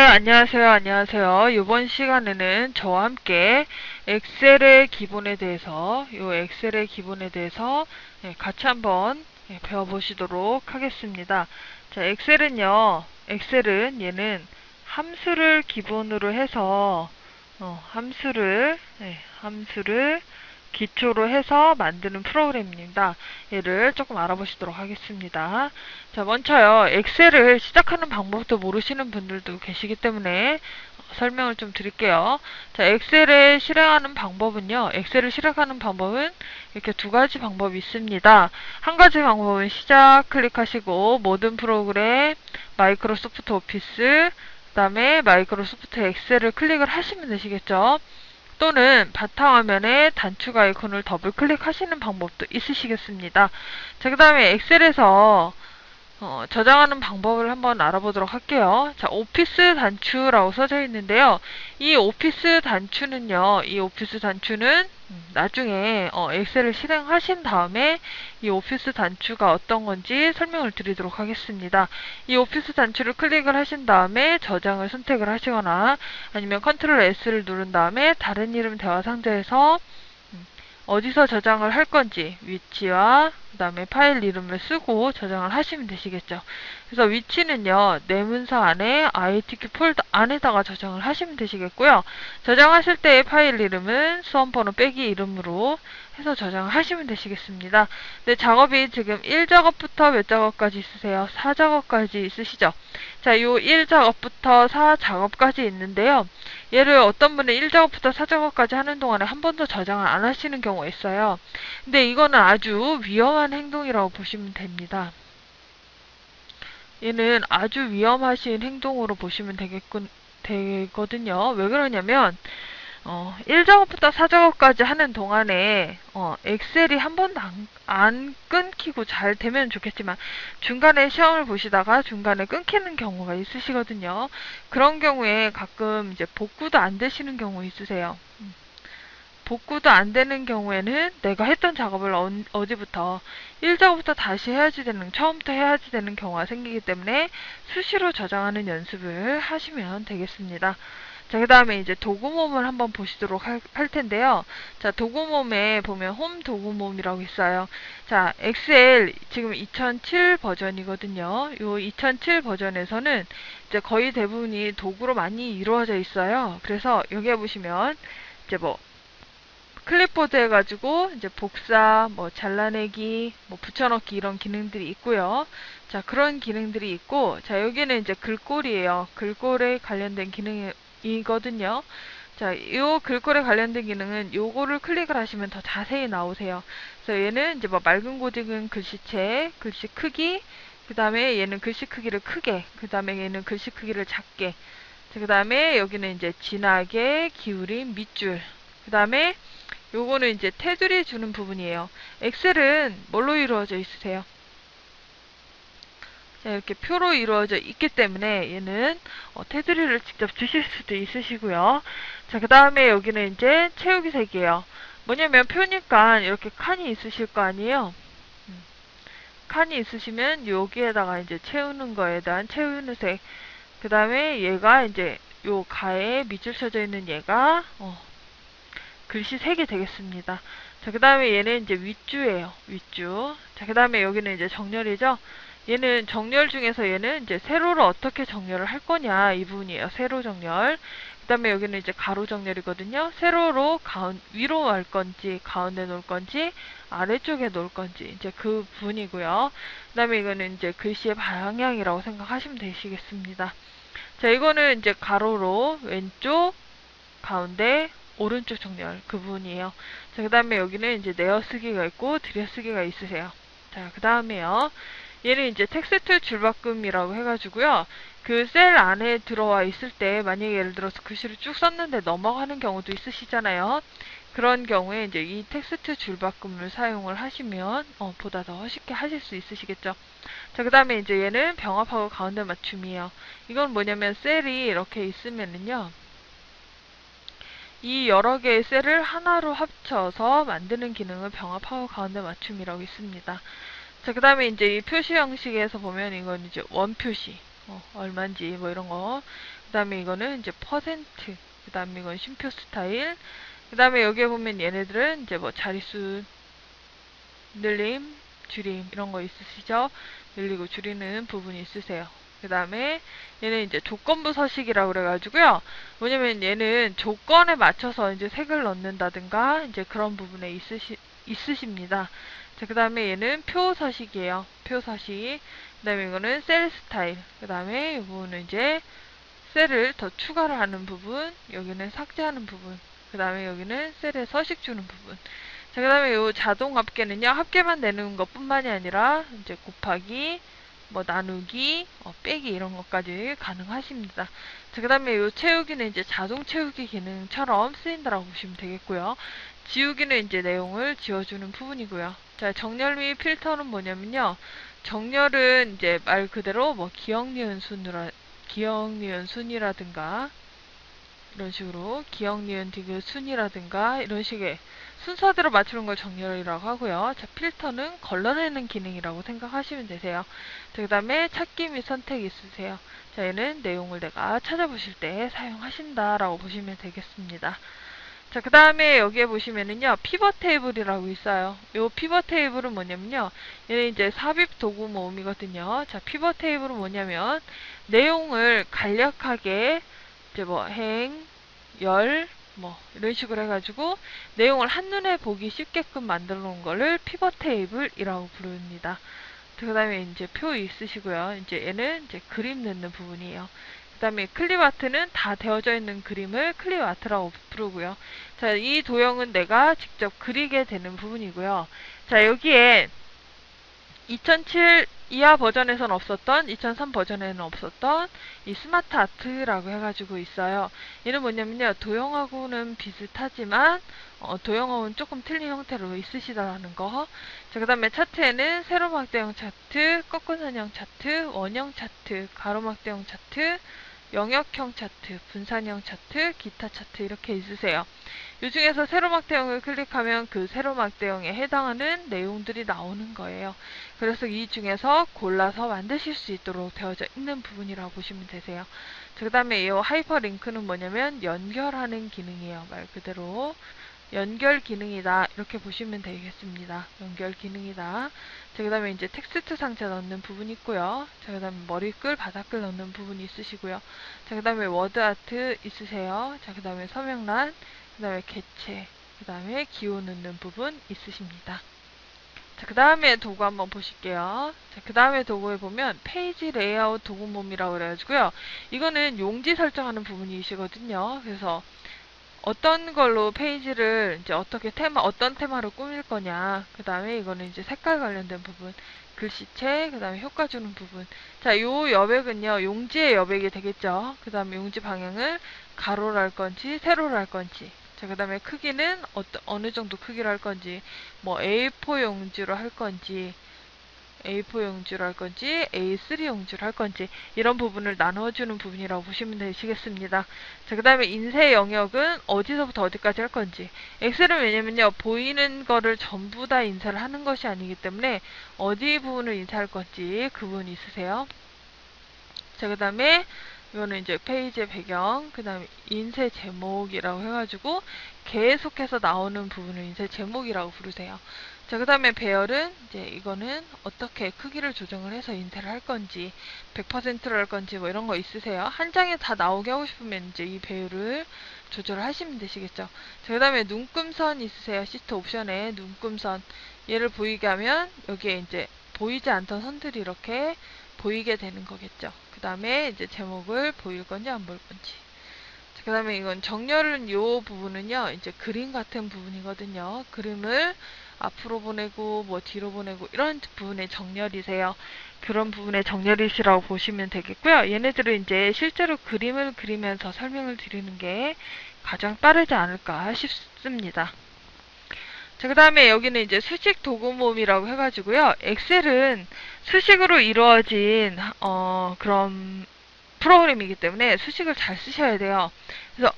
안녕하세요. 이번 시간에는 저와 함께 엑셀의 기본에 대해서, 같이 한번 배워보시도록 하겠습니다. 자, 엑셀은 얘는 함수를 기본으로 해서, 함수를 기초로 해서 만드는 프로그램입니다. 얘를 조금 알아보시도록 하겠습니다. 자, 먼저요, 엑셀을 시작하는 방법도 모르시는 분들도 계시기 때문에 설명을 좀 드릴게요. 자, 엑셀을 실행하는 방법은 이렇게 두 가지 방법이 있습니다. 한 가지 방법은 시작 클릭하시고, 모든 프로그램, 마이크로소프트 오피스, 그 다음에 마이크로소프트 엑셀을 클릭을 하시면 되시겠죠. 또는 바탕화면에 단축 아이콘을 더블 클릭하시는 방법도 있으시겠습니다. 자, 그 다음에 엑셀에서 저장하는 방법을 한번 알아보도록 할게요. 자, 오피스 단추라고 써져 있는데요. 이 오피스 단추는 나중에 엑셀을 실행하신 다음에 이 오피스 단추가 어떤 건지 설명을 드리도록 하겠습니다. 이 오피스 단추를 클릭을 하신 다음에 저장을 선택을 하시거나 아니면 컨트롤 S를 누른 다음에 다른 이름 대화 상자에서 어디서 저장을 할 건지 위치와 그 다음에 파일 이름을 쓰고 저장을 하시면 되시겠죠. 그래서 위치는요, 내 문서 안에 ITQ 폴더 안에다가 저장을 하시면 되시겠고요. 저장하실 때의 파일 이름은 수험번호 빼기 이름으로 해서 저장을 하시면 되시겠습니다. 네, 작업이 지금 1작업부터 몇 작업까지 있으세요? 4작업까지 있으시죠? 자, 요 1작업부터 4작업까지 있는데요. 얘를 어떤 분은 1작업부터 4작업까지 하는 동안에 한 번도 저장을 안 하시는 경우가 있어요. 근데 이거는 아주 위험한 행동이라고 보시면 됩니다. 얘는 아주 위험하신 행동으로 보시면 되거든요. 왜 그러냐면 1작업부터 4작업까지 하는 동안에 엑셀이 한 번도 안 끊기고 잘 되면 좋겠지만 중간에 시험을 보시다가 중간에 끊기는 경우가 있으시거든요. 그런 경우에 가끔 이제 복구도 안 되시는 경우 있으세요. 복구도 안 되는 경우에는 내가 했던 작업을 어디부터 1작업부터 다시 처음부터 해야지 되는 경우가 생기기 때문에 수시로 저장하는 연습을 하시면 되겠습니다. 자, 그 다음에 이제 도구몸을 한번 보시도록 할 텐데요. 자, 도구몸에 보면 홈 도구몸이라고 있어요. 자, 엑셀 지금 2007 버전이거든요. 요 2007 버전에서는 이제 거의 대부분이 도구로 많이 이루어져 있어요. 그래서 여기에 보시면 이제 뭐 클립보드 해가지고 이제 복사, 뭐 잘라내기, 뭐 붙여넣기 이런 기능들이 있고요. 자, 그런 기능들이 있고, 자, 여기는 이제 글꼴이에요. 글꼴에 관련된 기능이거든요. 자, 이 글꼴에 관련된 기능은 요거를 클릭을 하시면 더 자세히 나오세요. 그래서 얘는 이제 뭐 맑은 고딕은 글씨체, 글씨 크기, 그 다음에 얘는 글씨 크기를 크게, 그 다음에 얘는 글씨 크기를 작게, 그 다음에 여기는 이제 진하게 기울인 밑줄, 그 다음에 요거는 이제 테두리 주는 부분이에요. 엑셀은 뭘로 이루어져 있으세요? 자, 이렇게 표로 이루어져 있기 때문에 얘는 테두리를 직접 주실 수도 있으시고요. 자, 그 다음에 여기는 이제 채우기 색이에요. 뭐냐면 표니까 이렇게 칸이 있으실 거 아니에요? 칸이 있으시면 여기에다가 이제 채우는 거에 대한 채우는 색. 그 다음에 얘가 이제 요 가에 밑줄 쳐져 있는 얘가 글씨 3개 되겠습니다. 자, 그 다음에 얘는 이제 윗줄이에요. 윗줄. 자, 그 다음에 여기는 이제 정렬이죠. 얘는 정렬 중에서 얘는 이제 세로를 어떻게 정렬을 할 거냐 이 부분이에요. 세로 정렬. 그 다음에 여기는 이제 가로 정렬이거든요. 세로로 위로 할 건지 가운데 놓을 건지 아래쪽에 놓을 건지 이제 그 부분이고요. 그 다음에 이거는 이제 글씨의 방향이라고 생각하시면 되시겠습니다. 자, 이거는 이제 가로로 왼쪽 가운데 오른쪽 정렬 그 부분이에요. 자, 그 다음에 여기는 이제 내어쓰기가 있고 들여쓰기가 있으세요. 자, 그 다음에요. 얘는 이제 텍스트 줄바꿈이라고 해가지고요. 그 셀 안에 들어와 있을 때 만약에 예를 들어서 글씨를 쭉 썼는데 넘어가는 경우도 있으시잖아요. 그런 경우에 이제 이 텍스트 줄바꿈을 사용을 하시면 보다 더 쉽게 하실 수 있으시겠죠. 자, 그 다음에 이제 얘는 병합하고 가운데 맞춤이에요. 이건 뭐냐면 셀이 이렇게 있으면은요. 이 여러 개의 셀을 하나로 합쳐서 만드는 기능을 병합하고 가운데 맞춤이라고 있습니다. 자, 그 다음에 이제 이 표시 형식에서 보면 이건 이제 원 표시. 얼마인지 뭐 이런 거. 그 다음에 이거는 이제 퍼센트. 그 다음에 이건 쉼표 스타일. 그 다음에 여기에 보면 얘네들은 이제 뭐 자릿수 늘림, 줄임 이런 거 있으시죠? 늘리고 줄이는 부분이 있으세요. 그 다음에 얘는 이제 조건부 서식이라고 그래가지고요. 뭐냐면 얘는 조건에 맞춰서 이제 색을 넣는다든가 이제 그런 부분에 있으십니다. 자, 그 다음에 얘는 표 서식이에요. 표 서식. 그 다음에 이거는 셀 스타일. 그 다음에 이 부분은 이제 셀을 더 추가를 하는 부분. 여기는 삭제하는 부분. 그 다음에 여기는 셀에 서식 주는 부분. 자, 그 다음에 요 자동 합계는요, 합계만 내는 것 뿐만이 아니라, 이제 곱하기, 뭐 나누기, 빼기 이런 것까지 가능하십니다. 자, 그 다음에 요 채우기는 이제 자동 채우기 기능처럼 쓰인다라고 보시면 되겠고요. 지우기는 이제 내용을 지워주는 부분이고요. 자, 정렬 및 필터는 뭐냐면요, 정렬은 이제 말 그대로 뭐 기억, 니은, 순이라든가, 이런 식으로 기억, 니은, 디귿, 순이라든가 이런 식의 순서대로 맞추는 걸 정렬이라고 하고요. 자, 필터는 걸러내는 기능이라고 생각하시면 되세요. 자, 그 다음에 찾기 및 선택 있으세요. 자, 얘는 내용을 내가 찾아보실 때 사용하신다라고 보시면 되겠습니다. 자, 그 다음에 여기에 보시면은요, 피벗 테이블이라고 있어요. 요 피벗 테이블은 뭐냐면요, 얘는 이제 삽입 도구 모음이거든요. 자, 피벗 테이블은 뭐냐면, 내용을 간략하게, 이제 뭐, 뭐, 이런 식으로 해가지고, 내용을 한눈에 보기 쉽게끔 만들어 놓은 거를 피벗 테이블이라고 부릅니다. 그 다음에 이제 표 있으시고요. 이제 얘는 이제 그림 넣는 부분이에요. 그 다음에 클립 아트는 다 되어져 있는 그림을 클립 아트라고 부르고요. 자, 이 도형은 내가 직접 그리게 되는 부분이고요. 자, 여기에 2007 이하 버전에선 없었던, 2003 버전에는 없었던 이 스마트 아트라고 해가지고 있어요. 얘는 뭐냐면요, 도형하고는 비슷하지만 도형하고는 조금 틀린 형태로 있으시다라는 거. 자, 그 다음에 차트에는 세로막대형 차트, 꺾은선형 차트, 원형 차트, 가로막대형 차트, 영역형 차트, 분산형 차트, 기타 차트 이렇게 있으세요. 이 중에서 세로막대형을 클릭하면 그 세로막대형에 해당하는 내용들이 나오는 거예요. 그래서 이 중에서 골라서 만드실 수 있도록 되어져 있는 부분이라고 보시면 되세요. 그 다음에 이 하이퍼링크는 뭐냐면 연결하는 기능이에요. 말 그대로 연결 기능이다 이렇게 보시면 되겠습니다. 연결 기능이다. 자, 그 다음에 이제 텍스트 상자 넣는 부분이 있고요. 자, 그 다음에 머리글, 바닥글 넣는 부분이 있으시고요. 자, 그 다음에 워드 아트 있으세요. 자, 그 다음에 서명란, 그 다음에 개체, 그 다음에 기호 넣는 부분 있으십니다. 자, 그 다음에 도구 한번 보실게요. 자, 그 다음에 도구에 보면 페이지 레이아웃 도구 몸이라고 그래가지고요. 이거는 용지 설정하는 부분이시거든요. 그래서 어떤 걸로 페이지를 이제 어떤 테마로 꾸밀 거냐. 그 다음에 이거는 이제 색깔 관련된 부분, 글씨체, 그 다음에 효과 주는 부분. 자, 요 여백은요, 용지의 여백이 되겠죠. 그 다음에 용지 방향을 가로로 할 건지, 세로로 할 건지. 자, 그 다음에 크기는 어느 정도 크기로 할 건지, 뭐 A4 용지로 할 건지, A4 용지로 할 건지 A3 용지로 할 건지 이런 부분을 나눠주는 부분이라고 보시면 되시겠습니다. 자, 그 다음에 인쇄 영역은 어디서부터 어디까지 할 건지. 엑셀은 왜냐면요, 보이는 거를 전부 다 인쇄를 하는 것이 아니기 때문에 어디 부분을 인쇄할 건지 그 부분이 있으세요. 자, 그 다음에 이거는 이제 페이지의 배경, 그 다음에 인쇄 제목이라고 해가지고 계속해서 나오는 부분을 인쇄 제목이라고 부르세요. 자, 그 다음에 배열은 이제 이거는 어떻게 크기를 조정을 해서 인쇄를 할 건지 100%로 할 건지 뭐 이런 거 있으세요. 한 장에 다 나오게 하고 싶으면 이제 이 배열을 조절을 하시면 되시겠죠. 자, 그 다음에 눈금선 있으세요. 시트 옵션에 눈금선 얘를 보이게 하면 여기에 이제 보이지 않던 선들이 이렇게 보이게 되는 거겠죠. 그 다음에 이제 제목을 보일 건지 안 보일 건지. 그 다음에 이건 정렬은 요 부분은요, 이제 그림 같은 부분이거든요. 그림을 앞으로 보내고 뭐 뒤로 보내고 이런 부분의 정렬이세요. 그런 부분의 정렬이시라고 보시면 되겠고요. 얘네들은 이제 실제로 그림을 그리면서 설명을 드리는 게 가장 빠르지 않을까 싶습니다. 자, 그 다음에 여기는 이제 수식 도구 모음이라고 해가지고요. 엑셀은 수식으로 이루어진 그런 프로그램이기 때문에 수식을 잘 쓰셔야 돼요. 그래서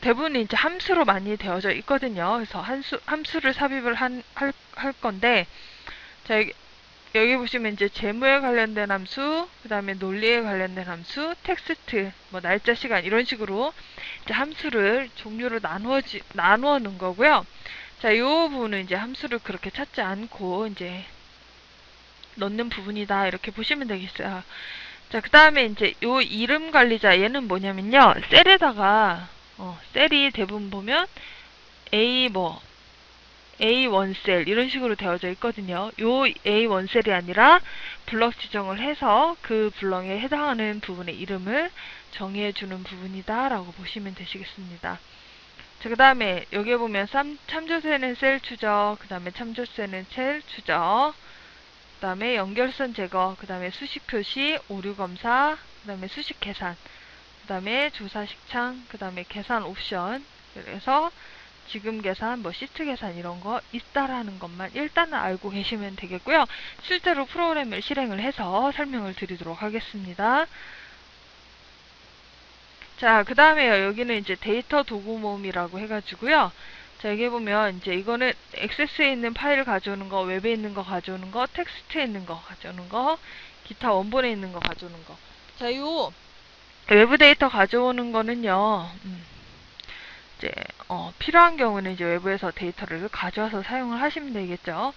대부분 이제 함수로 많이 되어져 있거든요. 그래서 함수를 삽입을 할 건데, 자, 여기 보시면 이제 재무에 관련된 함수, 그 다음에 논리에 관련된 함수, 텍스트, 뭐 날짜, 시간 이런 식으로 이제 함수를 종류로 나누어 놓은 거고요. 자, 이 부분은 이제 함수를 그렇게 찾지 않고 이제 넣는 부분이다 이렇게 보시면 되겠어요. 자, 그 다음에 이제 요 이름 관리자 얘는 뭐냐면요, 셀에다가 셀이 대부분 보면 A 뭐 A1셀 이런 식으로 되어져 있거든요. 요 A1셀이 아니라 블럭 지정을 해서 그 블럭에 해당하는 부분의 이름을 정의해주는 부분이다 라고 보시면 되시겠습니다. 자, 그 다음에 여기에 보면 참조세는 셀 추적, 그 다음에 참조세는 셀 추적, 그 다음에 연결선 제거, 그 다음에 수식 표시, 오류 검사, 그 다음에 수식 계산, 그 다음에 조사 식창, 그 다음에 계산 옵션. 그래서 지금 계산, 뭐 시트 계산 이런 거 있다라는 것만 일단은 알고 계시면 되겠고요. 실제로 프로그램을 실행을 해서 설명을 드리도록 하겠습니다. 자, 그 다음에요. 여기는 이제 데이터 도구 모음이라고 해가지고요. 자, 여기 보면 이제 이거는 액세스에 있는 파일 가져오는 거, 웹에 있는 거 가져오는 거, 텍스트에 있는 거 가져오는 거, 기타 원본에 있는 거 가져오는 거. 자, 요 외부 데이터 가져오는 거는요. 이제 필요한 경우는 이제 외부에서 데이터를 가져와서 사용을 하시면 되겠죠.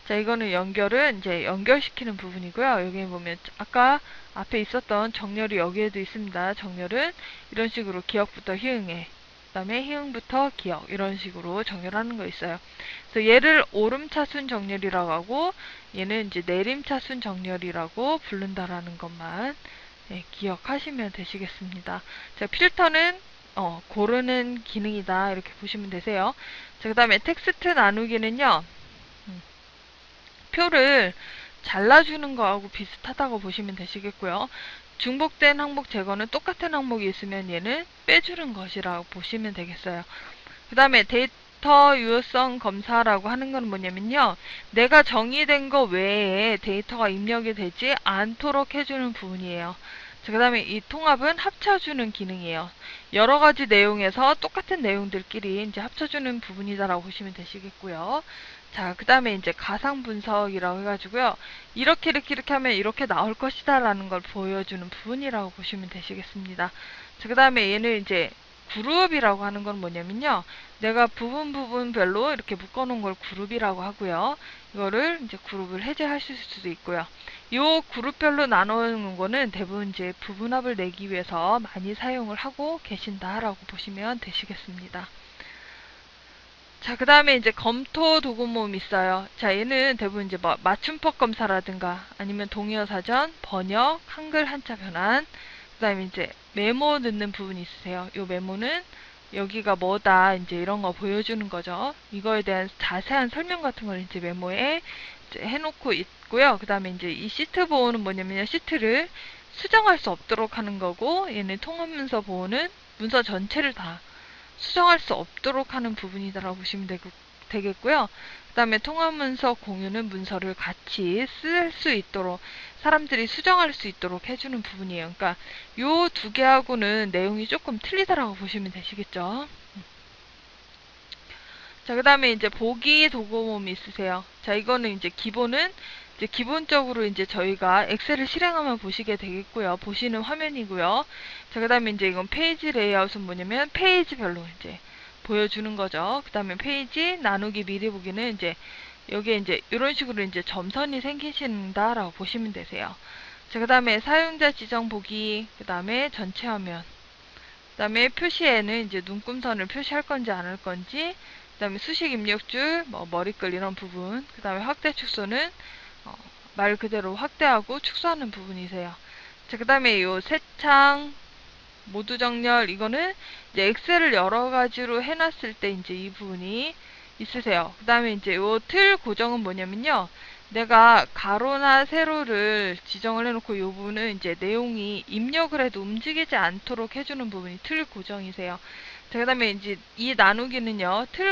자, 이거는 연결은 이제 연결시키는 부분이고요. 여기 보면 아까 앞에 있었던 정렬이 여기에도 있습니다. 정렬은 이런 식으로 기억부터 희응에, 그 다음에 희응부터 기억 이런 식으로 정렬하는 거 있어요. 그래서 얘를 오름차순 정렬이라고 하고 얘는 이제 내림차순 정렬이라고 부른다라는 것만 기억하시면 되시겠습니다. 자, 필터는 고르는 기능이다 이렇게 보시면 되세요. 자, 그 다음에 텍스트 나누기는요, 표를 잘라주는 거하고 비슷하다고 보시면 되시겠고요. 중복된 항목 제거는 똑같은 항목이 있으면 얘는 빼주는 것이라고 보시면 되겠어요. 그 다음에 데이터 유효성 검사라고 하는 건 뭐냐면요, 내가 정의된 거 외에 데이터가 입력이 되지 않도록 해주는 부분이에요. 그 다음에 이 통합은 합쳐주는 기능이에요. 여러 가지 내용에서 똑같은 내용들끼리 이제 합쳐주는 부분이다라고 보시면 되시겠고요. 자, 그 다음에 이제 가상 분석이라고 해가지고요. 이렇게 하면 이렇게 나올 것이다 라는 걸 보여주는 부분이라고 보시면 되시겠습니다. 자, 그 다음에 얘는 이제 그룹이라고 하는 건 뭐냐면요, 내가 부분별로 이렇게 묶어놓은 걸 그룹이라고 하고요. 이거를 이제 그룹을 해제하실 수도 있고요. 요 그룹별로 나누는 거는 대부분 이제 부분합을 내기 위해서 많이 사용을 하고 계신다라고 보시면 되시겠습니다. 자, 그 다음에 이제 검토 도구 모음 있어요. 자, 얘는 대부분 이제 뭐 맞춤법 검사라든가 아니면 동의어 사전, 번역, 한글 한자 변환, 그 다음에 이제 메모 넣는 부분이 있으세요. 요 메모는 여기가 뭐다 이제 이런 거 보여주는 거죠. 이거에 대한 자세한 설명 같은 걸 이제 메모에 이제 해놓고 있고요. 그 다음에 이제 이 시트 보호는 뭐냐면요, 시트를 수정할 수 없도록 하는 거고, 얘는 통합 문서 보호는 문서 전체를 다 수정할 수 없도록 하는 부분이다라고 보시면 되겠고요. 그 다음에 통합문서 공유는 문서를 같이 쓸 수 있도록, 사람들이 수정할 수 있도록 해주는 부분이에요. 그러니까 요 두 개하고는 내용이 조금 틀리다라고 보시면 되시겠죠. 자, 그 다음에 이제 보기 도구 모음이 있으세요. 자, 이거는 이제 기본은 이제 기본적으로 이제 저희가 엑셀을 실행하면 보시게 되겠고요. 보시는 화면이고요. 자, 그 다음에 이제 이건 페이지 레이아웃은 뭐냐면 페이지별로 이제 보여주는 거죠. 그 다음에 페이지 나누기 미리 보기는 이제 여기에 이제 이런 식으로 이제 점선이 생기신다라고 보시면 되세요. 자, 그 다음에 사용자 지정 보기, 그 다음에 전체 화면, 그 다음에 표시에는 이제 눈금선을 표시할 건지 안 할 건지, 그 다음에 수식 입력줄, 뭐 머리글 이런 부분, 그 다음에 확대 축소는 말 그대로 확대하고 축소하는 부분이세요. 자, 그 다음에 요 새창, 모두 정렬, 이거는 이제 엑셀을 여러 가지로 해놨을 때 이제 이 부분이 있으세요. 그 다음에 이제 요 틀 고정은 뭐냐면요, 내가 가로나 세로를 지정을 해놓고 이 부분은 이제 내용이 입력을 해도 움직이지 않도록 해주는 부분이 틀 고정이세요. 자, 그 다음에 이제 이 나누기는요, 틀